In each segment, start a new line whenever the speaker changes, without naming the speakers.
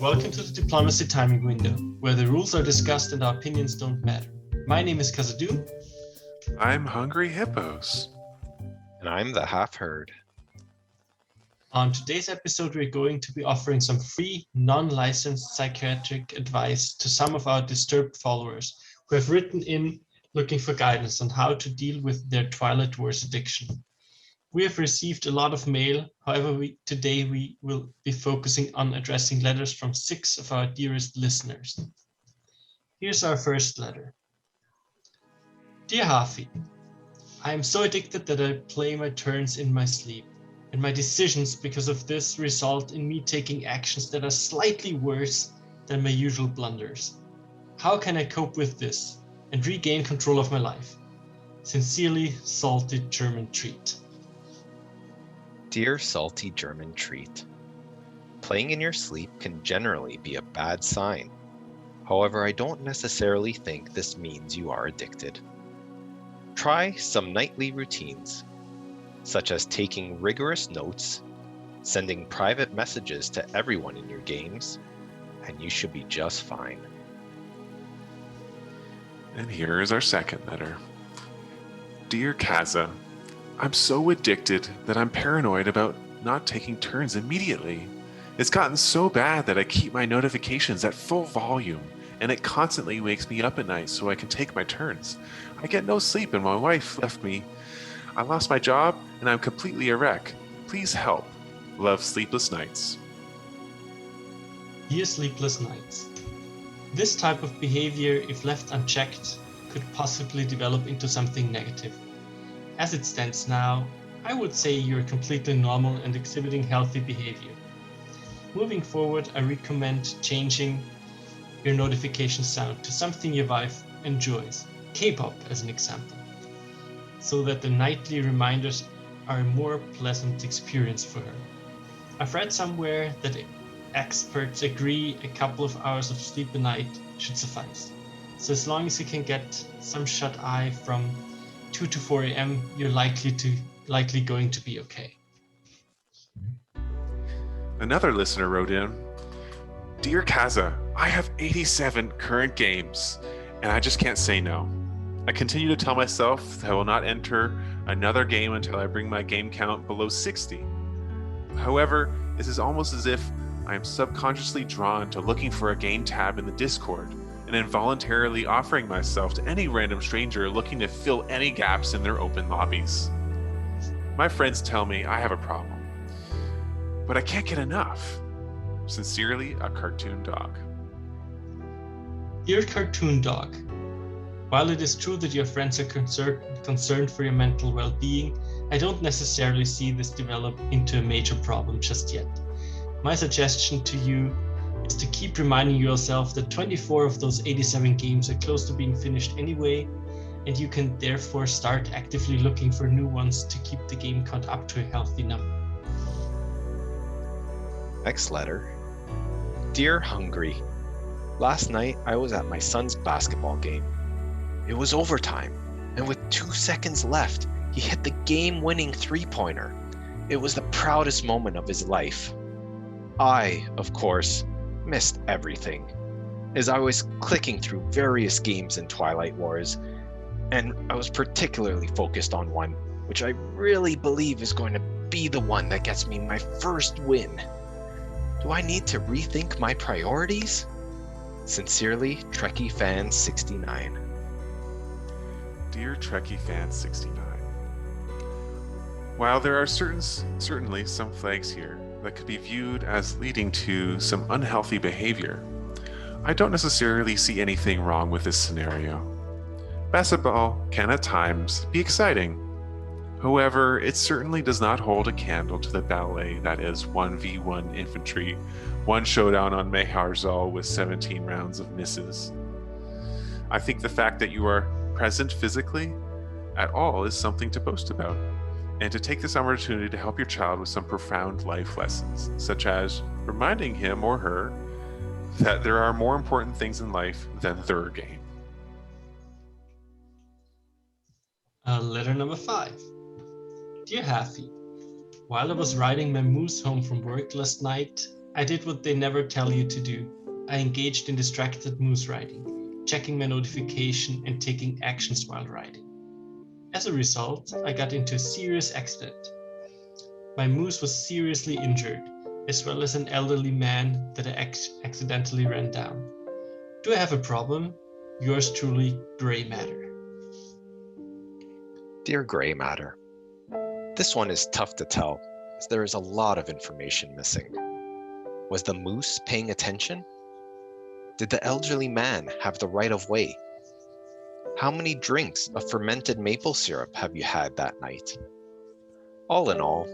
Welcome to the Diplomacy Timing Window, where the rules are discussed and our opinions don't matter. My name is Kazadoom.
I'm Hungry Hippos.
And I'm the half-herd.
On today's episode, we're going to be offering some free, non-licensed psychiatric advice to some of our disturbed followers who have written in looking for guidance on how to deal with their Twilight Wars addiction. We have received a lot of mail. However, today we will be focusing on addressing letters from 6 of our dearest listeners. Here's our first letter. Dear Harvey, I am so addicted that I play my turns in my sleep, and my decisions because of this result in me taking actions that are slightly worse than my usual blunders. How can I cope with this and regain control of my life? Sincerely, Salty German Treat.
Dear salty German treat, playing in your sleep can generally be a bad sign. However, I don't necessarily think this means you are addicted. Try some nightly routines, such as taking rigorous notes, sending private messages to everyone in your games, and you should be just fine.
And here is our second letter. Dear Kazza, I'm so addicted that I'm paranoid about not taking turns immediately. It's gotten so bad that I keep my notifications at full volume, and it constantly wakes me up at night so I can take my turns. I get no sleep and my wife left me. I lost my job and I'm completely a wreck. Please help. Love, Sleepless Nights.
Dear Sleepless Nights, this type of behavior, if left unchecked, could possibly develop into something negative. As it stands now, I would say you're completely normal and exhibiting healthy behavior. Moving forward, I recommend changing your notification sound to something your wife enjoys, K-pop as an example, so that the nightly reminders are a more pleasant experience for her. I've read somewhere that experts agree a couple of hours of sleep a night should suffice. So as long as you can get some shut-eye from 2 to 4 a.m., you're likely going to be okay.
Another listener wrote in, Dear Kazza, I have 87 current games, and I just can't say no. I continue to tell myself that I will not enter another game until I bring my game count below 60. However, this is almost as if I am subconsciously drawn to looking for a game tab in the Discord and involuntarily offering myself to any random stranger looking to fill any gaps in their open lobbies. My friends tell me I have a problem, but I can't get enough. Sincerely, a cartoon dog.
Dear Cartoon Dog, while it is true that your friends are concerned for your mental well-being, I don't necessarily see this develop into a major problem just yet. My suggestion to you is to keep reminding yourself that 24 of those 87 games are close to being finished anyway, and you can therefore start actively looking for new ones to keep the game count up to a healthy number.
Next letter. Dear Hungry, last night I was at my son's basketball game. It was overtime, and with 2 seconds left, he hit the game-winning three-pointer. It was the proudest moment of his life. I, of course, missed everything, as I was clicking through various games in Twilight Wars, and I was particularly focused on one, which I really believe is going to be the one that gets me my first win. Do I need to rethink my priorities? Sincerely, Trekkie Fan 69.
Dear Trekkie Fan 69, while there are certainly some flags here that could be viewed as leading to some unhealthy behavior, I don't necessarily see anything wrong with this scenario. Basketball can at times be exciting. However, it certainly does not hold a candle to the ballet that is 1v1 infantry, one showdown on Meharzal with 17 rounds of misses. I think the fact that you are present physically at all is something to boast about, and to take this opportunity to help your child with some profound life lessons, such as reminding him or her that there are more important things in life than their game.
Letter number 5. Dear Harvey, while I was riding my moose home from work last night, I did what they never tell you to do. I engaged in distracted moose riding, checking my notification and taking actions while riding. As a result, I got into a serious accident. My moose was seriously injured, as well as an elderly man that I accidentally ran down. Do I have a problem? Yours truly, Grey Matter.
Dear Grey Matter, this one is tough to tell, as there is a lot of information missing. Was the moose paying attention? Did the elderly man have the right of way? How many drinks of fermented maple syrup have you had that night? All in all,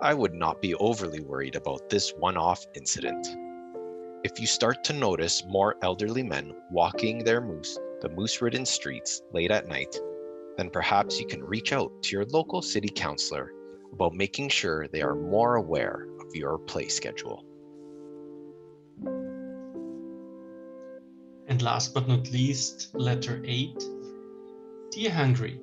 I would not be overly worried about this one-off incident. If you start to notice more elderly men walking their moose, the moose-ridden streets late at night, then perhaps you can reach out to your local city councillor about making sure they are more aware of your play schedule.
And last but not least, letter 8. Dear Hungry,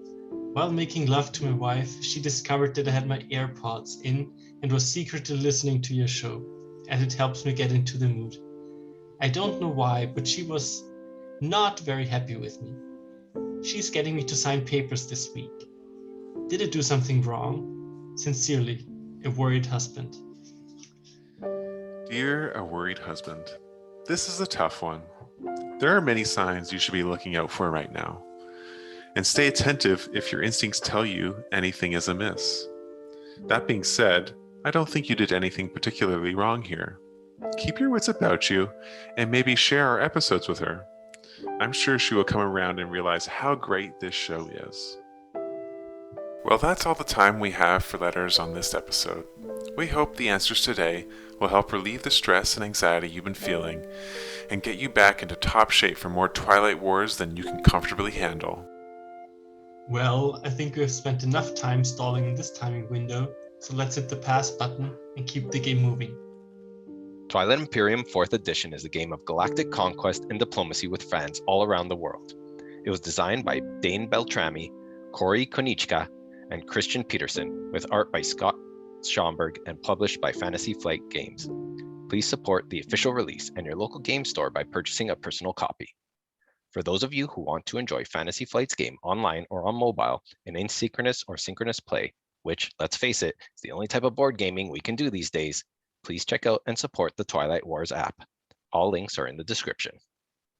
while making love to my wife, she discovered that I had my AirPods in and was secretly listening to your show, as it helps me get into the mood. I don't know why, but she was not very happy with me. She's getting me to sign papers this week. Did I do something wrong? Sincerely, a worried husband.
Dear a worried husband, this is a tough one. There are many signs you should be looking out for right now. And stay attentive if your instincts tell you anything is amiss. That being said, I don't think you did anything particularly wrong here. Keep your wits about you and maybe share our episodes with her. I'm sure she will come around and realize how great this show is. Well, that's all the time we have for letters on this episode. We hope the answers today will help relieve the stress and anxiety you've been feeling and get you back into top shape for more Twilight Wars than you can comfortably handle.
Well, I think we've spent enough time stalling in this timing window, so let's hit the pass button and keep the game moving.
Twilight Imperium 4th Edition is a game of galactic conquest and diplomacy with fans all around the world. It was designed by Dane Beltrami, Corey Konichka, and Christian Peterson, with art by Scott Schomburg and published by Fantasy Flight Games. Please support the official release and your local game store by purchasing a personal copy. For those of you who want to enjoy Fantasy Flight's game online or on mobile in asynchronous or synchronous play, which, let's face it, is the only type of board gaming we can do these days, please check out and support the Twilight Wars app. All links are in the description.